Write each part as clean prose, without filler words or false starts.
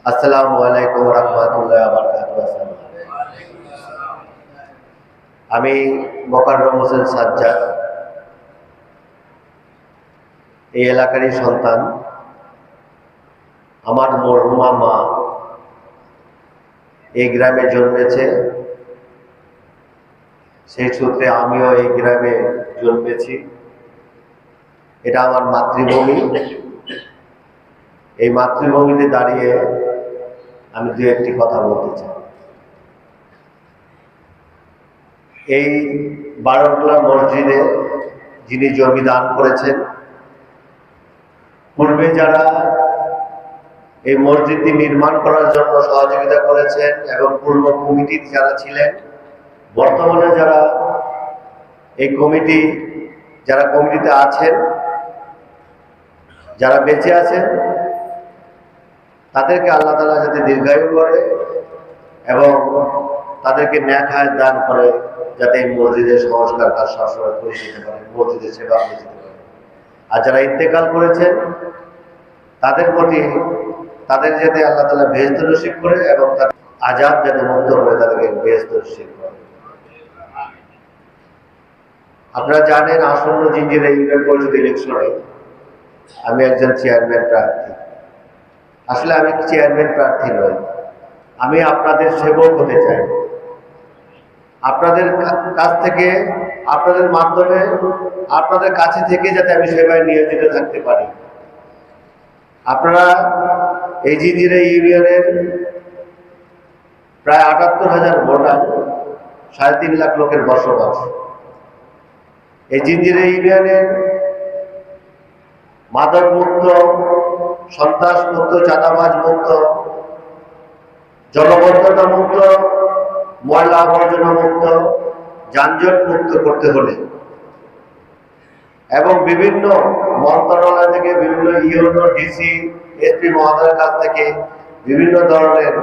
আসসালামু আলাইকুম ওয়া রাহমাতুল্লাহি ওয়া বারাকাতুহু। আমি মোকাররম হোসেন সাজ্জাদ, এই এলাকারই সন্তান। আমার মরহুমা মা এই গ্রামে জন্মেছে, সেই সূত্রে আমিও এই গ্রামে জন্মেছি। এটা আমার মাতৃভূমি। এই মাতৃভূমিতে দাঁড়িয়ে আমি দু একটি কথা বলতে চাই। এই বারোটলা মসজিদে যিনি জমি দান করেছেন, পূর্বে যারা এই মসজিদটি নির্মাণ করার জন্য সহযোগিতা করেছেন এবং পূর্ব কমিটি যারা ছিলেন, বর্তমানে যারা এই কমিটিতে আছেন, যারা বেঁচে আছেন, তাদেরকে আল্লাহ তাআলা যাতে দীর্ঘায়ু করে এবং তাদেরকে ন্যাক হায়াত দান করে, যাতে এই মসজিদের সংস্কার কাজ সবসময় করে যেতে পারে, মসজিদের সেবা করে যেতে পারে। আর যারা ইন্তেকাল করেছেন তাদের যাতে আল্লাহ তাআলা বেহেশত নসিব করে এবং তাদের আযাব যাতে মুক্ত করে, তাদেরকে বেহেশত নসিব করে। আপনারা জানেন, আসন্ন জিঞ্জিরা ইউনিয়ন পরিষদ ইলেকশনে আমি একজন চেয়ারম্যান প্রার্থী। আসলে আমি চেয়ারম্যান প্রার্থী নই, আমি আপনাদের সেবক হতে চাই। আপনাদের কাছ থেকে, আপনাদের মাধ্যমে, আপনাদের কাছে থেকে যাতে আমি সেবায় নিয়োজিত থাকতে পারি। আপনারা এই জিঞ্জিরা ইউনিয়নের প্রায় ৭৮,০০০ ভোটার, ৩.৫ লাখ লোকের বসবাস। এই জিঞ্জিরা ইউনিয়নের মাদক মুক্ত, সন্ত্রাস মুক্ত, চাঁদাবাজ মুক্ত, জলবদ্ধতা মুক্ত, ময়লা আবর্জনা মুক্ত, যানজট মুক্ত করতে হলে এবং বিভিন্ন মন্ত্রণালয় থেকে, বিভিন্ন ইউনো, ডিসি, এসপি মহোদয়ের কাছ থেকে বিভিন্ন ধরনের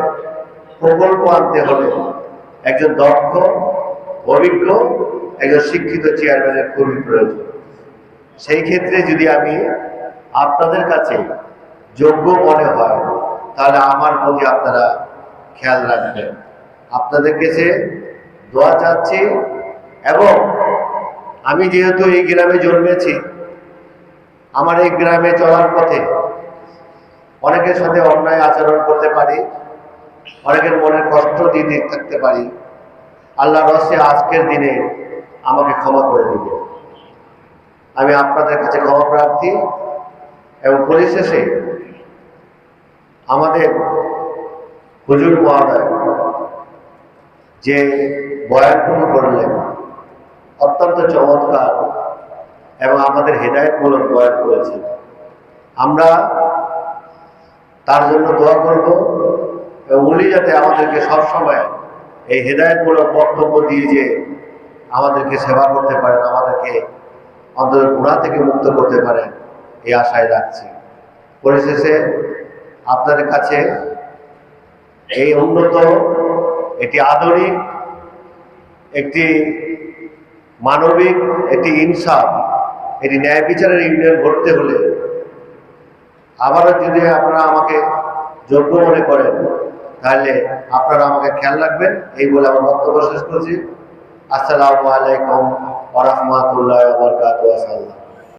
প্রকল্প আনতে হলে একজন দক্ষ, অভিজ্ঞ, একজন শিক্ষিত চেয়ারম্যানের খুবই প্রয়োজন। সেই ক্ষেত্রে যদি আমি আপনাদের কাছে যোগ্য মনে হয়, তাহলে আমার প্রতি আপনারা খেয়াল রাখবেন। আপনাদের কাছে দোয়া চাচ্ছি। এবং আমি যেহেতু এই গ্রামে জন্মেছি, আমার এই গ্রামে চলার পথে অনেকের সাথে অন্যায় আচরণ করতে পারি, অনেকের মনের কষ্ট দিয়ে থাকতে পারি। আল্লাহর রহমতে আজকের দিনে আমাকে ক্ষমা করে দিবে। আমি আপনাদের কাছে ক্ষমা প্রার্থী। এবং পরিশেষে আমাদের হুজুর মহোদয় যে বয়ানটুকু করলেন, অত্যন্ত চমৎকার এবং আমাদের হেদায়েতমূলক বয়ান করেছেন। আমরা তার জন্য দোয়া করব এবং উনি যাতে আমাদেরকে সবসময় এই হেদায়েতমূলক বক্তব্য দিয়ে যে আমাদেরকে সেবা করতে পারেন, আমাদেরকে অন্তত গুনাহ থেকে মুক্ত করতে পারেন, এই আশায় রাখছি। পরিশেষে আপনাদের কাছে এই উন্নত, একটি আধুনিক, একটি মানবিক, একটি ইনসাফ, একটি ন্যায় বিচারের ইউনিয়ন গড়তে হলে আবারও যদি আপনারা আমাকে যোগ্য মনে করেন, তাহলে আপনারা আমাকে খেয়াল রাখবেন। এই বলে আমার বক্তব্য শেষ করছি। আসসালামু আলাইকুম ওয়া রাহমাতুল্লাহি ওয়া বারাকাতুহু।